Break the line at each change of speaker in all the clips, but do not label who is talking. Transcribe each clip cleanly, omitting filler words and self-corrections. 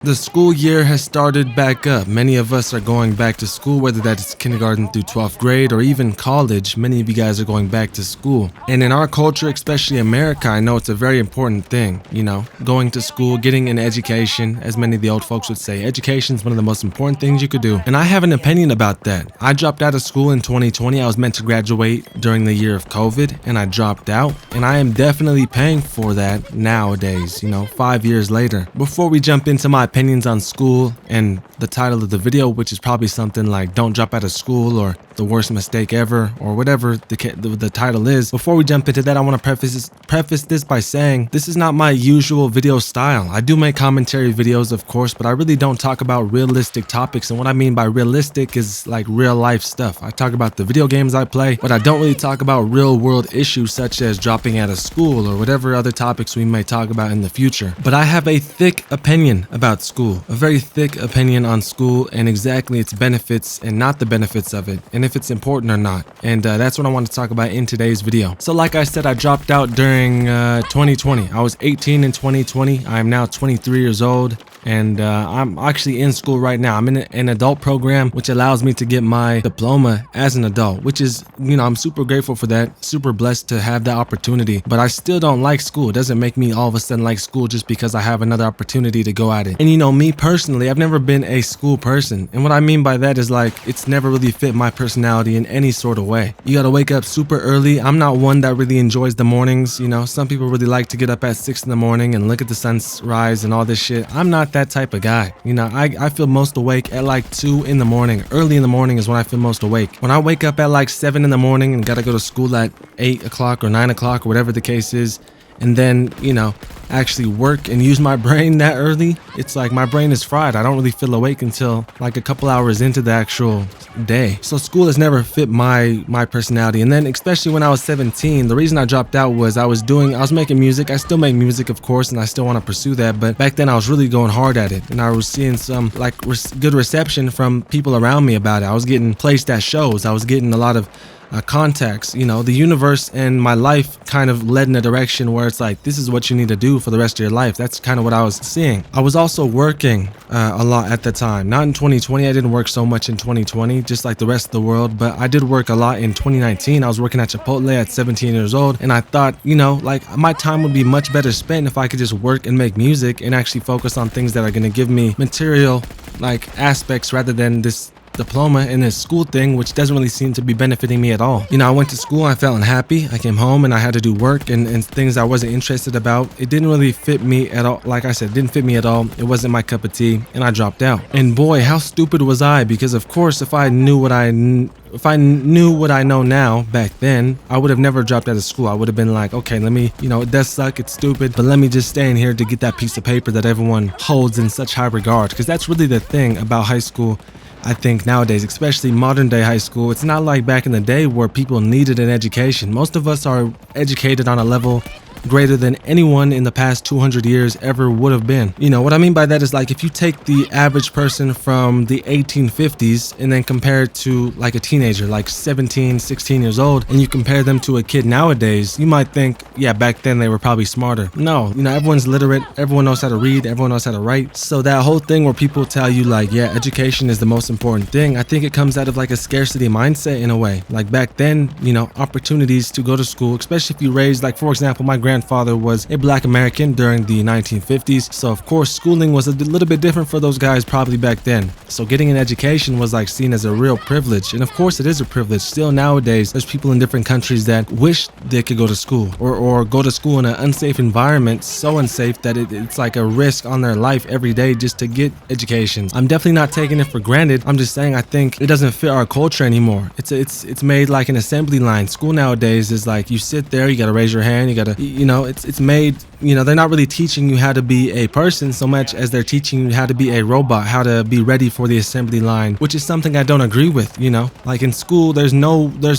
The school year has started back up. Many of us are going back to school, whether that's kindergarten through 12th grade or even college. Many of you guys are going back to school. And in our culture, especially America, I know it's a very important thing, going to school, getting an education, as many of the old folks would say. Education is one of the most important things you could do. And I have an opinion about that. I dropped out of school in 2020. I was meant to graduate during the year of COVID, and I dropped out. And I am definitely paying for that nowadays, 5 years later. Before we jump into my opinions on school and the title of the video, which is probably something like "Don't Drop Out of School" or "The Worst Mistake Ever" or whatever the title is. Before we jump into that, I want to preface this by saying this is not my usual video style. I do make commentary videos, of course, but I really don't talk about realistic topics. And what I mean by realistic is like real life stuff. I talk about the video games I play, but I don't really talk about real world issues such as dropping out of school or whatever other topics we may talk about in the future. But I have a thick opinion about school, a very thick opinion on school and exactly its benefits and not the benefits of it, and if it's important or not. And that's what I want to talk about in today's video. So like I said, I dropped out during 2020. I was 18 in 2020. I am now 23 years old. And I'm actually in school right now. I'm in an adult program, which allows me to get my diploma as an adult, which is, I'm super grateful for that, super blessed to have that opportunity. But I still don't like school. It doesn't make me all of a sudden like school just because I have another opportunity to go at it. And me personally, I've never been a school person. And what I mean by that is like, it's never really fit my personality in any sort of way. You gotta wake up super early. I'm not one that really enjoys the mornings. Some people really like to get up at 6 in the morning and look at the sunrise and all this shit. I'm not that type of guy. I feel most awake at like 2 in the morning. Early in the morning is when I feel most awake. When I wake up at like 7 in the morning and gotta go to school at 8 o'clock or 9 o'clock or whatever the case is, and then, actually work and use my brain that early, it's like my brain is fried. I don't really feel awake until like a couple hours into the actual day. So school has never fit my personality. And then especially when I was 17, the reason I dropped out was I was making music. I still make music, of course, and I still want to pursue that. But back then I was really going hard at it, and I was seeing some good reception from people around me about it. I was getting placed at shows. I was getting a lot of contacts. The universe and my life kind of led in a direction where it's like, this is what you need to do for the rest of your life. That's kind of what I was seeing. I was also working a lot at the time. Not in 2020. I didn't work so much in 2020, just like the rest of the world, but I did work a lot in 2019. I was working at Chipotle at 17 years old, and I thought, my time would be much better spent if I could just work and make music and actually focus on things that are going to give me material aspects rather than this diploma in this school thing, which doesn't really seem to be benefiting me at all. I went to school, I felt unhappy. I came home and I had to do work and things I wasn't interested about. It didn't really fit me at all. Like I said, it didn't fit me at all. It wasn't my cup of tea, and I dropped out. And boy, how stupid was I? Because of course, if I knew what I know now back then, I would have never dropped out of school. I would have been like, okay, let me, it does suck, it's stupid, but let me just stay in here to get that piece of paper that everyone holds in such high regard. Because that's really the thing about high school. I think nowadays, especially modern day high school, it's not like back in the day where people needed an education. Most of us are educated on a level greater than anyone in the past 200 years ever would have been. What I mean by that is like, if you take the average person from the 1850s and then compare it to like a teenager, like 17, 16 years old, and you compare them to a kid nowadays, you might think, yeah, back then they were probably smarter. No, everyone's literate, everyone knows how to read, everyone knows how to write. So that whole thing where people tell you like, yeah, education is the most important thing, I think it comes out of like a scarcity mindset in a way. Like back then, opportunities to go to school, especially if you raised, like for example, my grandfather was a Black American during the 1950s, so of course schooling was a little bit different for those guys probably back then. So getting an education was like seen as a real privilege, and of course it is a privilege. Still nowadays, there's people in different countries that wish they could go to school or go to school in an unsafe environment, so unsafe that it's like a risk on their life every day just to get education. I'm definitely not taking it for granted. I'm just saying I think it doesn't fit our culture anymore. It's made like an assembly line. School nowadays is like, you sit there, you gotta raise your hand, you gotta it's made, they're not really teaching you how to be a person so much as they're teaching you how to be a robot, how to be ready for the assembly line, which is something I don't agree with. Like in school, there's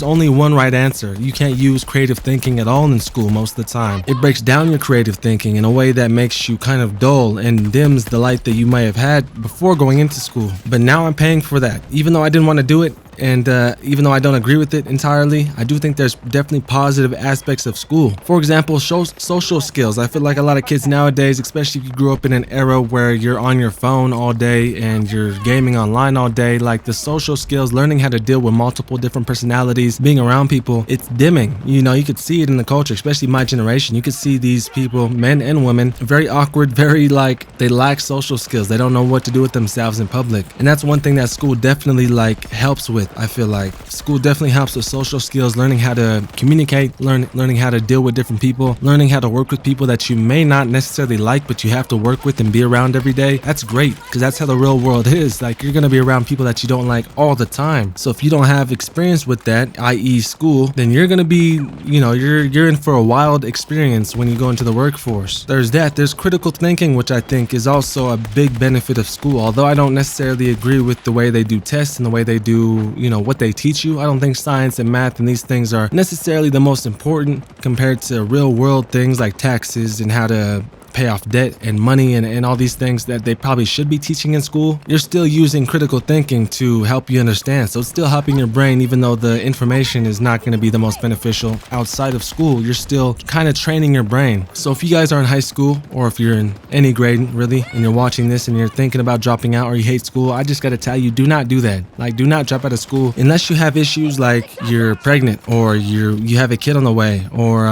only one right answer. You can't use creative thinking at all in school most of the time. It breaks down your creative thinking in a way that makes you kind of dull and dims the light that you might have had before going into school. But now I'm paying for that. Even though I didn't want to do it, And even though I don't agree with it entirely, I do think there's definitely positive aspects of school. For example, social skills. I feel like a lot of kids nowadays, especially if you grew up in an era where you're on your phone all day and you're gaming online all day, like the social skills, learning how to deal with multiple different personalities, being around people, it's dimming. You know, you could see it in the culture, especially my generation. You could see these people, men and women, very awkward, very like they lack social skills. They don't know what to do with themselves in public. And that's one thing that school definitely like helps with. I feel like school definitely helps with social skills, learning how to communicate, learning how to deal with different people, learning how to work with people that you may not necessarily like, but you have to work with and be around every day. That's great, because that's how the real world is. Like, you're going to be around people that you don't like all the time. So if you don't have experience with that, i.e. school, then you're going to be, you know, you're in for a wild experience when you go into the workforce. There's that. There's critical thinking, which I think is also a big benefit of school. Although I don't necessarily agree with the way they do tests and the way they do, you know, what they teach you. I don't think science and math and these things are necessarily the most important compared to real world things like taxes and how to pay off debt and money and all these things that they probably should be teaching in school. You're still using critical thinking to help you understand. So it's still helping your brain, even though the information is not going to be the most beneficial outside of school. You're still kind of training your brain. So if you guys are in high school, or if you're in any grade really, and you're watching this and you're thinking about dropping out or you hate school, I just got to tell you, do not do that. Like, do not drop out of school unless you have issues like you're pregnant, or you have a kid on the way, or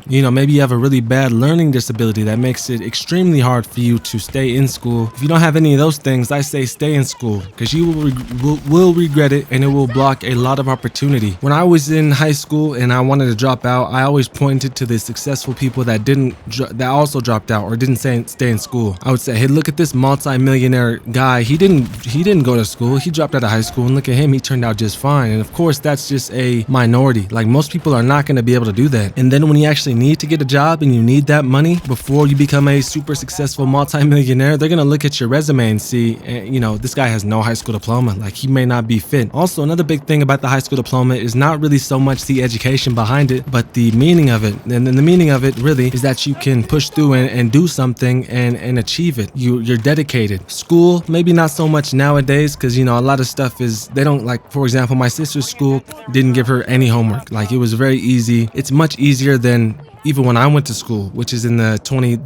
you know, maybe you have a really bad learning disability that makes it extremely hard for you to stay in school. If you don't have any of those things, I say stay in school, because you will regret it, and it will block a lot of opportunity. When I was in high school and I wanted to drop out, I always pointed to the successful people that also dropped out or didn't stay in school. I would say, hey, look at this multi-millionaire guy. He didn't go to school. He dropped out of high school, and look at him. He turned out just fine. And of course, that's just a minority. Like, most people are not going to be able to do that. And then when you actually need to get a job and you need that money before you become a super successful multi-millionaire, they're going to look at your resume and see, you know, this guy has no high school diploma. Like, he may not be fit. Also, another big thing about the high school diploma is not really so much the education behind it, but the meaning of it. And then the meaning of it really is that you can push through and do something and achieve it. You're dedicated. School, maybe not so much nowadays, because, you know, a lot of stuff is, they don't, like, for example, my sister's school didn't give her any homework. Like, it was very easy. It's much easier than even when I went to school, which is in the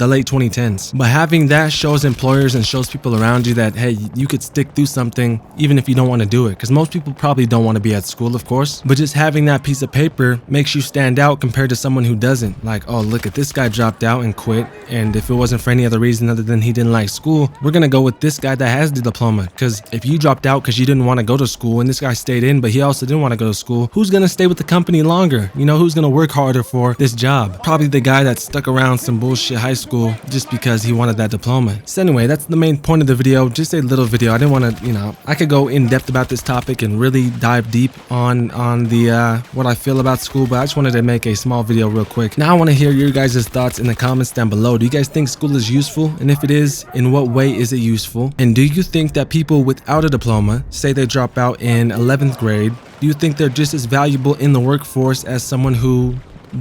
late 2010s. But having that shows employers and shows people around you that, hey, you could stick through something even if you don't want to do it. Because most people probably don't want to be at school, of course. But just having that piece of paper makes you stand out compared to someone who doesn't. Like, oh, look at this guy dropped out and quit. And if it wasn't for any other reason other than he didn't like school, we're going to go with this guy that has the diploma. Because if you dropped out because you didn't want to go to school and this guy stayed in, but he also didn't want to go to school, who's going to stay with the company longer? You know, who's going to work harder for this job? Probably the guy that stuck around some bullshit high school just because he wanted that diploma. So anyway, that's the main point of the video. Just a little video. I didn't want to, you know, I could go in depth about this topic and really dive deep on the what I feel about school, but I just wanted to make a small video real quick. Now I want to hear your guys' thoughts in the comments down below. Do you guys think school is useful? And if it is, in what way is it useful? And do you think that people without a diploma, say they drop out in 11th grade, do you think they're just as valuable in the workforce as someone who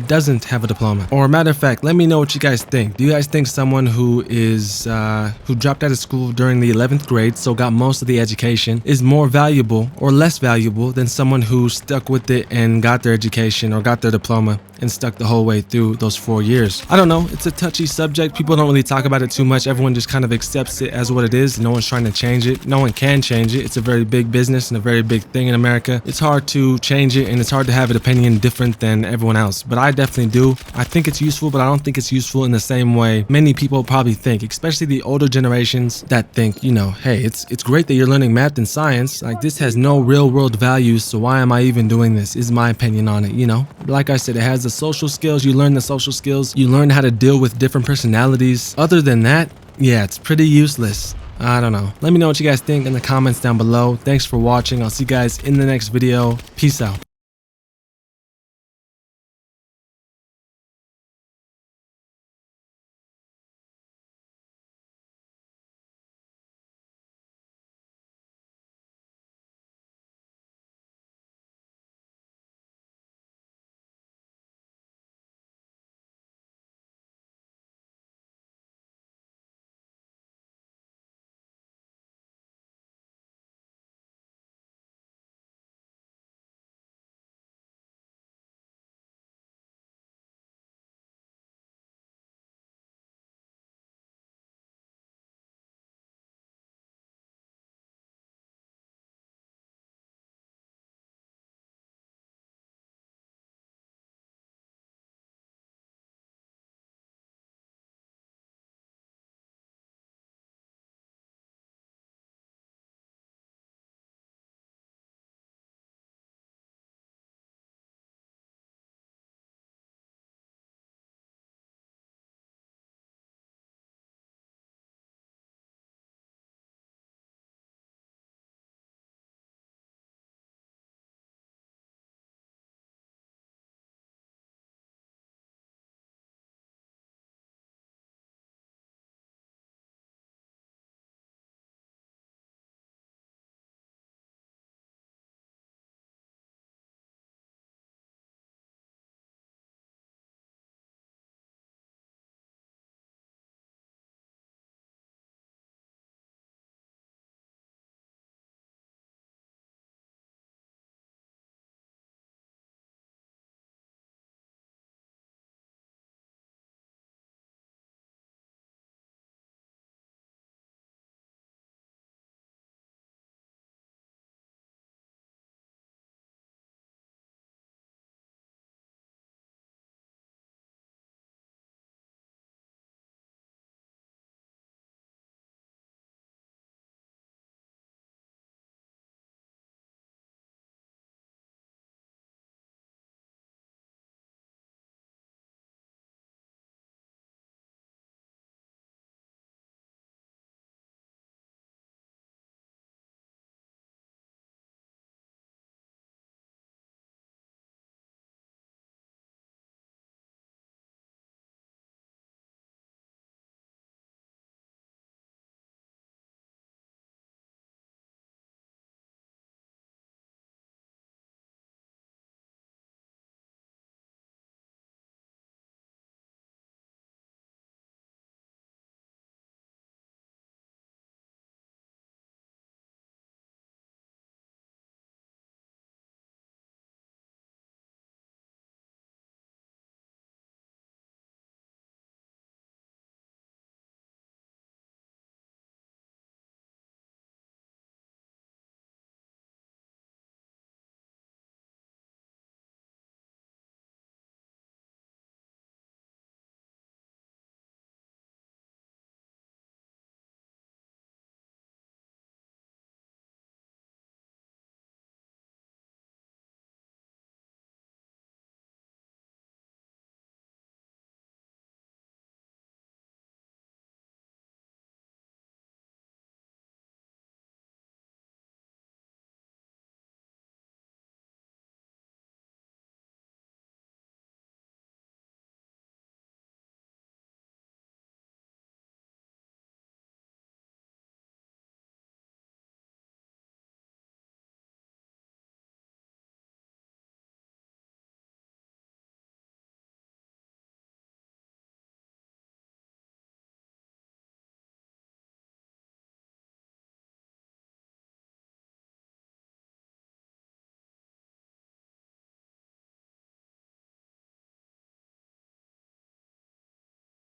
doesn't have a diploma? Or matter of fact, let me know what you guys think. Do you guys think someone who dropped out of school during the 11th grade, so got most of the education, is more valuable or less valuable than someone who stuck with it and got their education or got their diploma and stuck the whole way through those 4 years? I don't know. It's a touchy subject. People don't really talk about it too much. Everyone just kind of accepts it as what it is. No one's trying to change it. No one can change it. It's a very big business and a very big thing in America. It's hard to change it, and it's hard to have an opinion different than everyone else. But I definitely do. I think it's useful, but I don't think it's useful in the same way many people probably think, especially the older generations that think, you know, hey, it's great that you're learning math and science. Like, this has no real world values, so why am I even doing this? Is my opinion on it, you know? Like I said, it has the social skills. You learn the social skills. You learn how to deal with different personalities. Other than that, yeah, it's pretty useless. I don't know. Let me know what you guys think in the comments down below. Thanks for watching. I'll see you guys in the next video. Peace out.